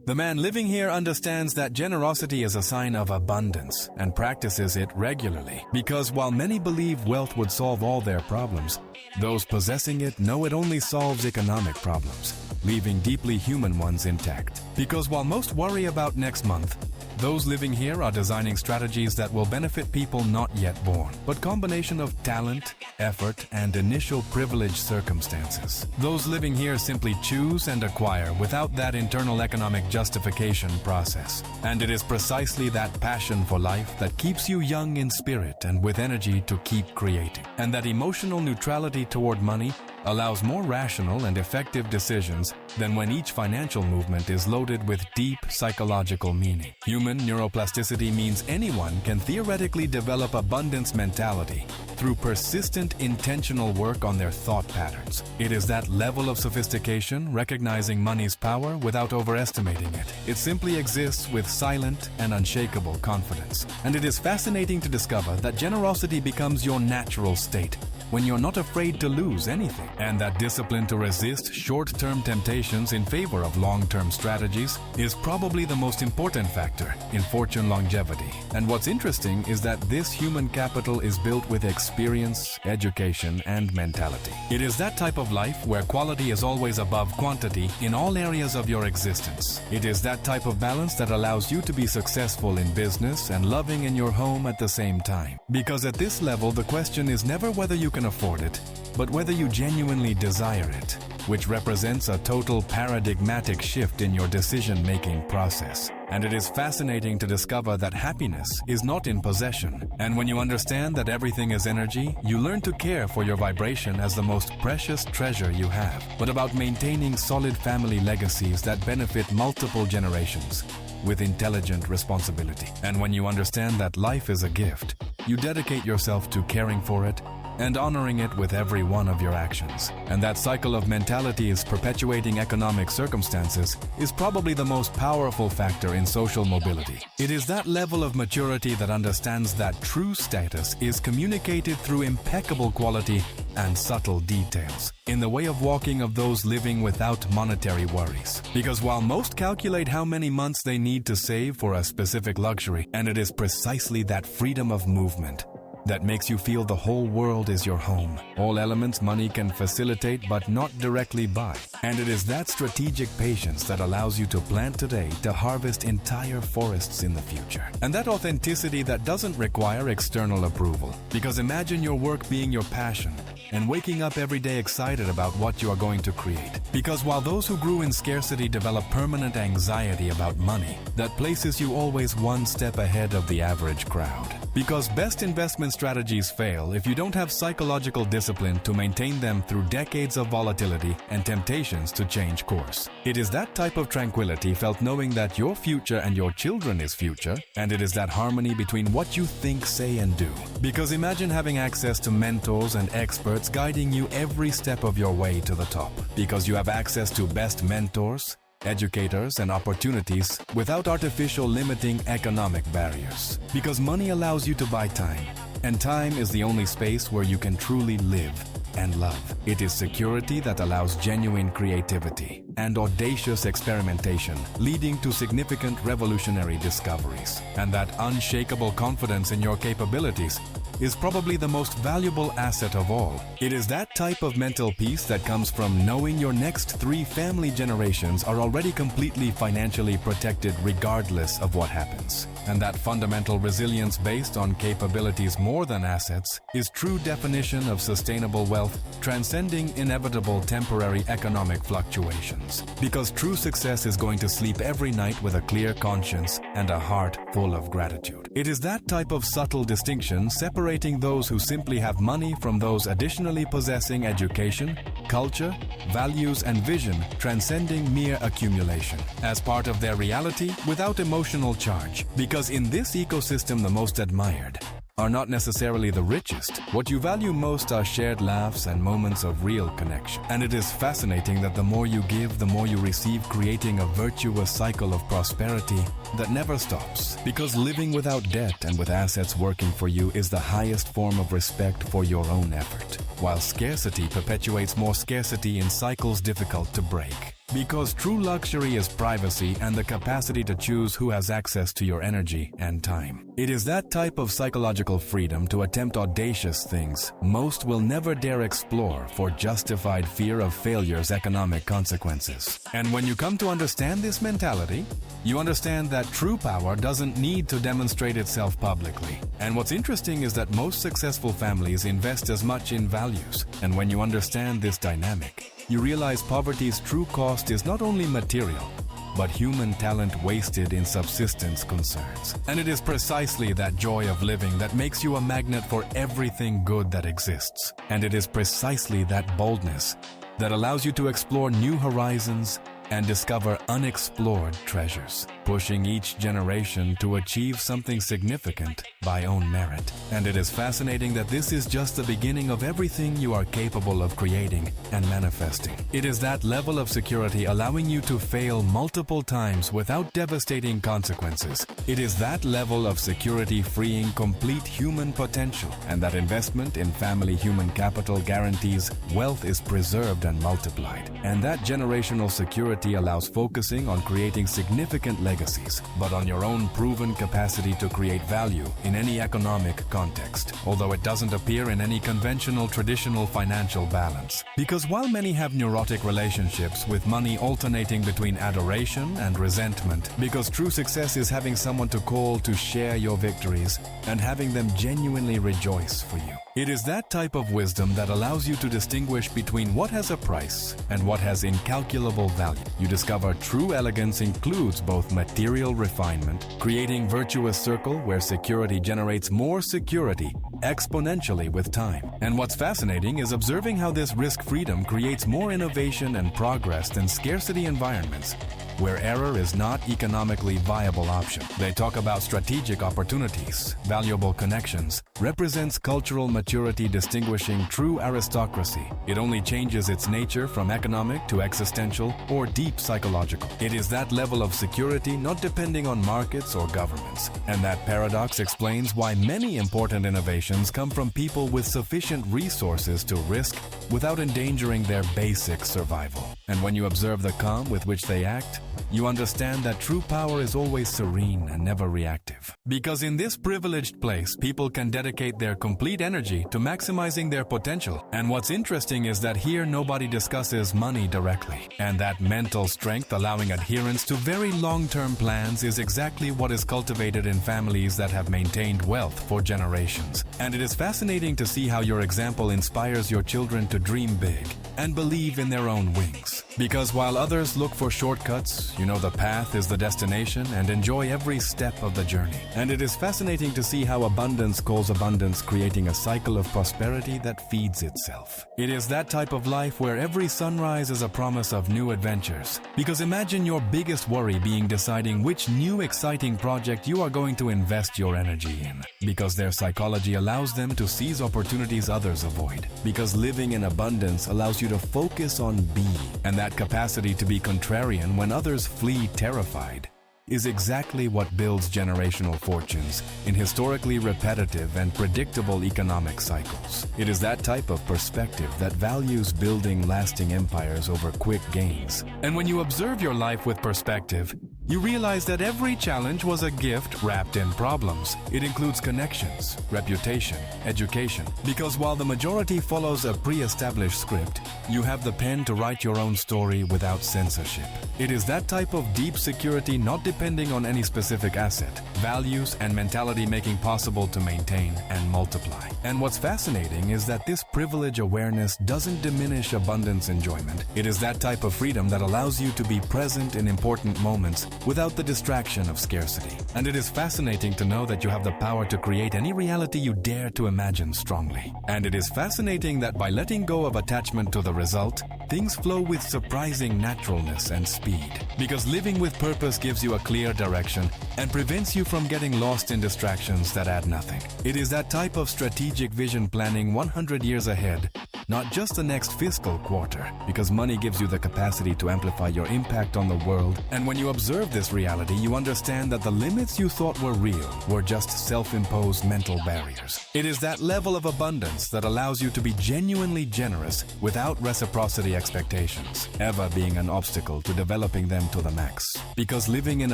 The man living here understands that generosity is a sign of abundance and practices it regularly. Because while many believe wealth would solve all their problems, those possessing it know it only solves economic problems, leaving deeply human ones intact. Because while most worry about next month, those living here are designing strategies that will benefit people not yet born, but combination of talent, effort, and initial privileged circumstances. Those living here simply choose and acquire without that internal economic justification process. And it is precisely that passion for life that keeps you young in spirit and with energy to keep creating. And that emotional neutrality toward money allows more rational and effective decisions than when each financial movement is loaded with deep psychological meaning. Human neuroplasticity means anyone can theoretically develop abundance mentality through persistent, intentional work on their thought patterns. It is that level of sophistication, recognizing money's power without overestimating it. It simply exists with silent and unshakable confidence. And it is fascinating to discover that generosity becomes your natural state when you're not afraid to lose anything. And that discipline to resist short-term temptations in favor of long-term strategies is probably the most important factor in fortune longevity. And what's interesting is that this human capital is built with experience, education, and mentality. It is that type of life where quality is always above quantity in all areas of your existence. It is that type of balance that allows you to be successful in business and loving in your home at the same time. Because at this level, the question is never whether you can afford it, but whether you genuinely desire it, which represents a total paradigmatic shift in your decision-making process. And it is fascinating to discover that happiness is not in possession. And when you understand that everything is energy, you learn to care for your vibration as the most precious treasure you have, but about maintaining solid family legacies that benefit multiple generations with intelligent responsibility. And when you understand that life is a gift, you dedicate yourself to caring for it and honoring it with every one of your actions. And that cycle of mentality is perpetuating economic circumstances is probably the most powerful factor in social mobility. It is that level of maturity that understands that true status is communicated through impeccable quality and subtle details, in the way of walking of those living without monetary worries. Because while most calculate how many months they need to save for a specific luxury, and it is precisely that freedom of movement that makes you feel the whole world is your home. All elements money can facilitate but not directly buy. And it is that strategic patience that allows you to plant today to harvest entire forests in the future. And that authenticity that doesn't require external approval. Because imagine your work being your passion and waking up every day excited about what you are going to create. Because while those who grew in scarcity develop permanent anxiety about money, that places you always one step ahead of the average crowd. Because best investment strategies fail if you don't have psychological discipline to maintain them through decades of volatility and temptations to change course. It is that type of tranquility felt knowing that your future and your children is future, and it is that harmony between what you think, say, and do. Because imagine having access to mentors and experts guiding you every step of your way to the top. Because you have access to best mentors, educators, and opportunities without artificial limiting economic barriers. Because money allows you to buy time, and time is the only space where you can truly live and love. It is security that allows genuine creativity and audacious experimentation, leading to significant revolutionary discoveries. And that unshakable confidence in your capabilities is probably the most valuable asset of all. It is that type of mental peace that comes from knowing your next 3 family generations are already completely financially protected regardless of what happens. And that fundamental resilience based on capabilities more than assets is true definition of sustainable wealth, transcending inevitable temporary economic fluctuations. Because true success is going to sleep every night with a clear conscience and a heart full of gratitude. It is that type of subtle distinction separating those who simply have money from those additionally possessing education, culture, values, and vision, transcending mere accumulation as part of their reality without emotional charge. Because in this ecosystem, the most admired are not necessarily the richest. What you value most are shared laughs and moments of real connection. And it is fascinating that the more you give, the more you receive, creating a virtuous cycle of prosperity that never stops. Because living without debt and with assets working for you is the highest form of respect for your own effort, while scarcity perpetuates more scarcity in cycles difficult to break. Because true luxury is privacy and the capacity to choose who has access to your energy and time. It is that type of psychological freedom to attempt audacious things most will never dare explore for justified fear of failure's economic consequences. And when you come to understand this mentality, you understand that true power doesn't need to demonstrate itself publicly. And what's interesting is that most successful families invest as much in values. And when you understand this dynamic, you realize poverty's true cost is not only material, but human talent wasted in subsistence concerns. And it is precisely that joy of living that makes you a magnet for everything good that exists. And it is precisely that boldness that allows you to explore new horizons and discover unexplored treasures, pushing each generation to achieve something significant by own merit. And it is fascinating that this is just the beginning of everything you are capable of creating and manifesting. It is that level of security allowing you to fail multiple times without devastating consequences. It is that level of security freeing complete human potential, and that investment in family human capital guarantees wealth is preserved and multiplied. And that generational security allows focusing on creating significant legacies, but on your own proven capacity to create value in any economic context, although it doesn't appear in any conventional traditional financial balance. Because while many have neurotic relationships with money alternating between adoration and resentment, because true success is having someone to call to share your victories and having them genuinely rejoice for you. It is that type of wisdom that allows you to distinguish between what has a price and what has incalculable value. You discover true elegance includes both material refinement, creating virtuous circle where security generates more security exponentially with time. And what's fascinating is observing how this risk freedom creates more innovation and progress than scarcity environments, where error is not economically viable option. They talk about strategic opportunities, valuable connections, represents cultural maturity distinguishing true aristocracy. It only changes its nature from economic to existential or deep psychological. It is that level of security not depending on markets or governments. And that paradox explains why many important innovations come from people with sufficient resources to risk without endangering their basic survival. And when you observe the calm with which they act, you understand that true power is always serene and never reactive. Because in this privileged place, people can dedicate their complete energy to maximizing their potential. And what's interesting is that here nobody discusses money directly. And that mental strength allowing adherence to very long-term plans is exactly what is cultivated in families that have maintained wealth for generations. And it is fascinating to see how your example inspires your children to dream big and believe in their own wings. Because while others look for shortcuts, you know the path is the destination and enjoy every step of the journey. And it is fascinating to see how abundance calls abundance, creating a cycle of prosperity that feeds itself. It is that type of life where every sunrise is a promise of new adventures. Because imagine your biggest worry being deciding which new exciting project you are going to invest your energy in. Because their psychology allows them to seize opportunities others avoid. Because living in abundance allows you to focus on being, and that capacity to be contrarian when others flee terrified is exactly what builds generational fortunes in historically repetitive and predictable economic cycles. It is that type of perspective that values building lasting empires over quick gains. And when you observe your life with perspective, you realize that every challenge was a gift wrapped in problems. It includes connections, reputation, education. Because while the majority follows a pre-established script, you have the pen to write your own story without censorship. It is that type of deep security not depending on any specific asset, values, and mentality making possible to maintain and multiply. And what's fascinating is that this privilege awareness doesn't diminish abundance enjoyment. It is that type of freedom that allows you to be present in important moments without the distraction of scarcity. And it is fascinating to know that you have the power to create any reality you dare to imagine strongly. And it is fascinating that by letting go of attachment to the result, things flow with surprising naturalness and speed. Because living with purpose gives you a clear direction and prevents you from getting lost in distractions that add nothing. It is that type of strategic vision planning 100 years ahead not just the next fiscal quarter, because money gives you the capacity to amplify your impact on the world. And when you observe this reality, you understand that the limits you thought were real were just self-imposed mental barriers. It is that level of abundance that allows you to be genuinely generous without reciprocity expectations ever being an obstacle to developing them to the max. Because living in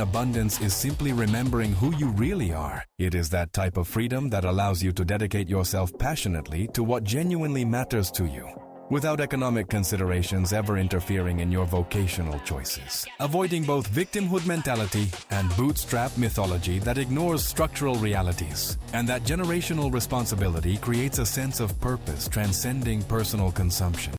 abundance is simply remembering who you really are. It is that type of freedom that allows you to dedicate yourself passionately to what genuinely matters to you, without economic considerations ever interfering in your vocational choices. Avoiding both victimhood mentality and bootstrap mythology that ignores structural realities. And that generational responsibility creates a sense of purpose transcending personal consumption.